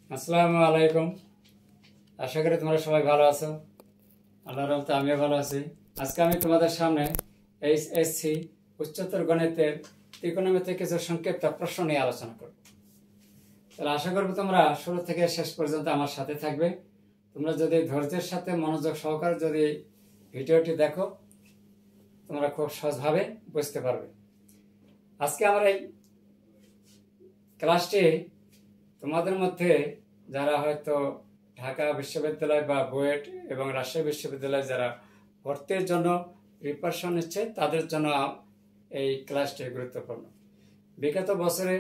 আসসালামু আলাইকুম। আশা করি তোমরা সবাই ভালো আছো। আল্লাহর রহমতে আমিও ভালো আছি। আজকে আমি তোমাদের সামনে এইচএসসি উচ্চতর গণিতের ত্রিকোণমিতির কিছু সংক্ষিপ্ত প্রশ্ন নিয়ে আলোচনা করব। তাহলে আশা করব তোমরা শুরু থেকে শেষ পর্যন্ত আমার সাথে থাকবে। তোমরা যদি ধৈর্যের সাথে মনোযোগ সহকারে যদি ভিডিওটি দেখো, তোমরা খুব সহজভাবে বুঝতে পারবে। আজকে আমার এই ক্লাসটি তোমাদের মধ্যে যারা হয়তো ঢাকা বিশ্ববিদ্যালয় বা বুয়েট এবং রাজশাহী বিশ্ববিদ্যালয়ে যারা ভর্তির জন্য প্রিপারেশন নিচ্ছে তাদের জন্য এই ক্লাসটি গুরুত্বপূর্ণ। বিগত বছরে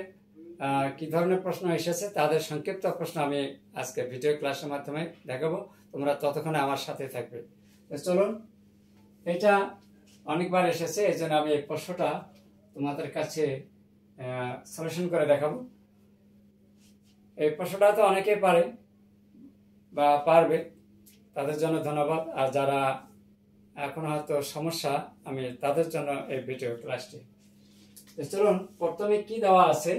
কি ধরনের প্রশ্ন এসেছে তাদের সংক্ষিপ্ত প্রশ্ন আমি আজকে ভিডিও ক্লাসের মাধ্যমে দেখাবো। তোমরা ততক্ষণে আমার সাথে থাকবে। চলুন, এটা অনেকবার এসেছে, এই জন্য আমি এই প্রশ্নটা তোমাদের কাছে সলিউশন করে দেখাবো। এই প্রশ্নটা তো অনেকেই পারে বা পারবে, তাদের জন্য ধন্যবাদ। আর যারা এখন হয়তো সমস্যা, আমি তাদের জন্য এই ভিডিও ক্লাসটি। চলুন, প্রথমে কি দেওয়া আছে,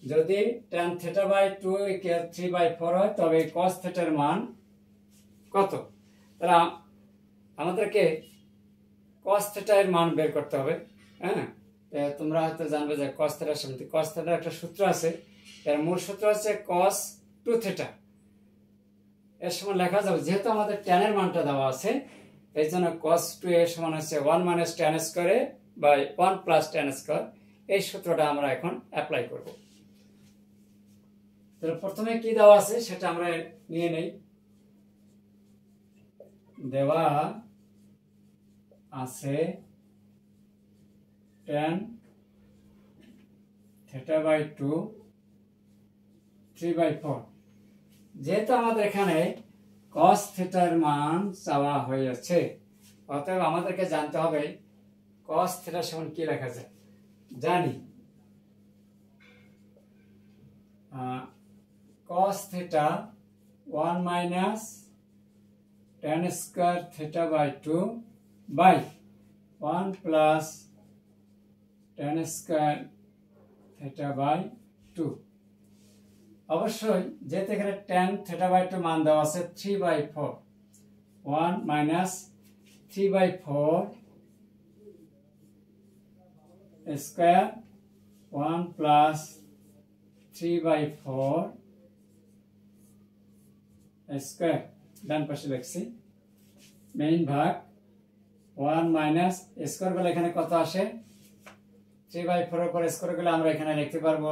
যদি tan θ/2 = 3/4 হয় তবে cos θ এর মান কত? তাহলে আমাদেরকে cos θ এর মান বের করতে হবে। হ্যাঁ, তোমরা হয়তো জানবে যে cos θ সমান cos θ একটা সূত্র আছে, এর মূল সূত্র হচ্ছে cos 2θ। এর সমান লেখা যাবে, যেহেতু আমাদের tan এর মানটা দেওয়া আছে, এই জন্য cos 2a সমান হচ্ছে 1 - tan square by 1 + tan square. এই সূত্রটা আমরা এখন অ্যাপ্লাই করব। তাহলে প্রথমে কি দেওয়া আছে সেটা আমরা নিয়ে নেই। দেওয়া আছে tan θ/2 3/4। যেহেতু আমাদের এখানে cos θ এর মান চাওয়া হয়েছে, অতএব আমাদেরকে জানতে হবে cos θ সমান কি লেখা যায়। জানি cos θ 1 - tan square θ/2 by 1 + tan square θ/2। অবশ্যই যেহেতু এখানে tan θ/2 মান দেওয়া আছে 3/4, 1 - 3/4 স্কয়ার 1 + 3/4 স্কয়ার। ডান পাশে লিখছি মেইন ভাগ 1 - স্কয়ার করলে এখানে কত আসে, 3/4 এর পর স্কয়ার করলে আমরা এখানে লিখতে পারবো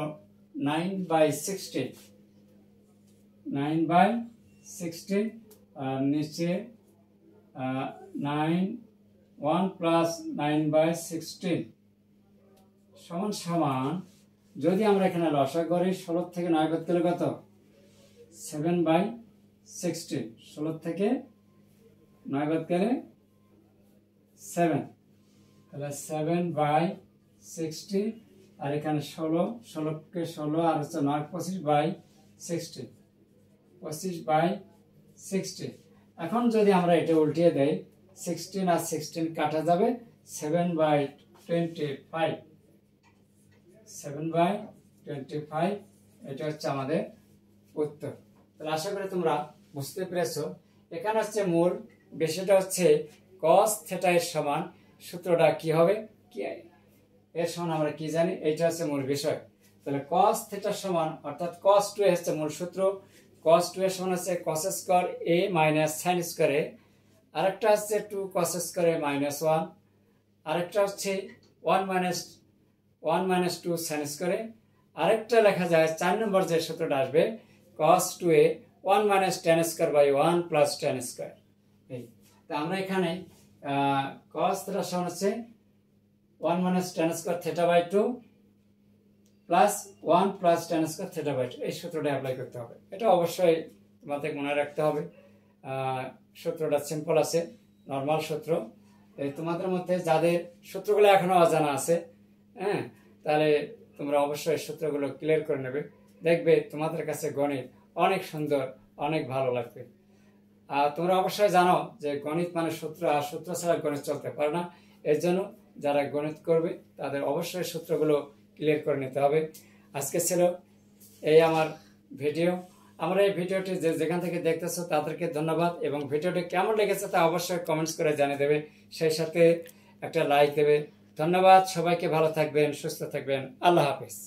9/16। 9/16 আর নিচে 1 + 9/16 সমান সমান, যদি আমরা এখানে লসাগু করি 16 থেকে 9 বাদ গেলে কত, 7/16। 16 থেকে 9 বাদ গেলে 7, তাহলে 7/16। আর এখানে 16 কে 16 আর হচ্ছে 9 25/16, 25/16। এখন যদি আমরা এটা উল্টিয়ে দেই, 16 আর 16 কাটা যাবে, 7/25, 7/25। এটা হচ্ছে আমাদের উত্তর। তাহলে আশা করি তোমরা বুঝতে পেরেছো। এখানে হচ্ছে মূল বিষয়টা হচ্ছে cos θ এর সমান সূত্রটা কি হবে, কি এর সমান আমরা কি জানি, এইটা হচ্ছে মূল বিষয়। তাহলে cos θ সমান, অর্থাৎ cos 2a হচ্ছে মূল সূত্র। cos 2a সমান হচ্ছে cos square a - sin square a, আরেকটা হচ্ছে 2 cos স্কয়ার a - 1, আরেকটা হচ্ছে 1 - 2 sin স্কয়ার a, আরেকটা লেখা যায় 4 নম্বর যে সূত্রটা আসবে cos 2a 1 - tan square by 1 + tan square. এই তো আমরা এখানে cos θ সমান হচ্ছে 1 - tan square θ/2 plus 1 + tan square θ/2। এই সূত্রটা অ্যাপ্লাই করতে হবে। এটা অবশ্যই তোমাদের মনে রাখতে হবে। সূত্রটা সিম্পল আছে, নরমাল সূত্র। এই তোমাদের মধ্যে যাদের সূত্রগুলো এখনো অজানা আছে, হ্যাঁ, তাহলে তোমরা অবশ্যই সূত্রগুলো ক্লিয়ার করে নেবে। দেখবে তোমাদের কাছে গণিত অনেক সুন্দর, অনেক ভালো লাগবে। আর তোমরা অবশ্যই জানো যে গণিত মানে সূত্র, আর সূত্র ছাড়া গণিত চলতে পারে না। এর জন্য যারা গণিত করবে তাদের অবশ্যই সূত্রগুলো ক্লিয়ার করে নিতে হবে। আজকে ছিল এই আমার ভিডিও। আমার এই ভিডিওটি যেখান থেকে দেখতেছো তাদেরকে ধন্যবাদ, এবং ভিডিওটি কেমন লেগেছে তা অবশ্যই কমেন্টস করে জানিয়ে দেবে, সেই সাথে একটা লাইক দেবে। ধন্যবাদ, সবাইকে ভালো থাকবেন, সুস্থ থাকবেন, আল্লাহ হাফেজ।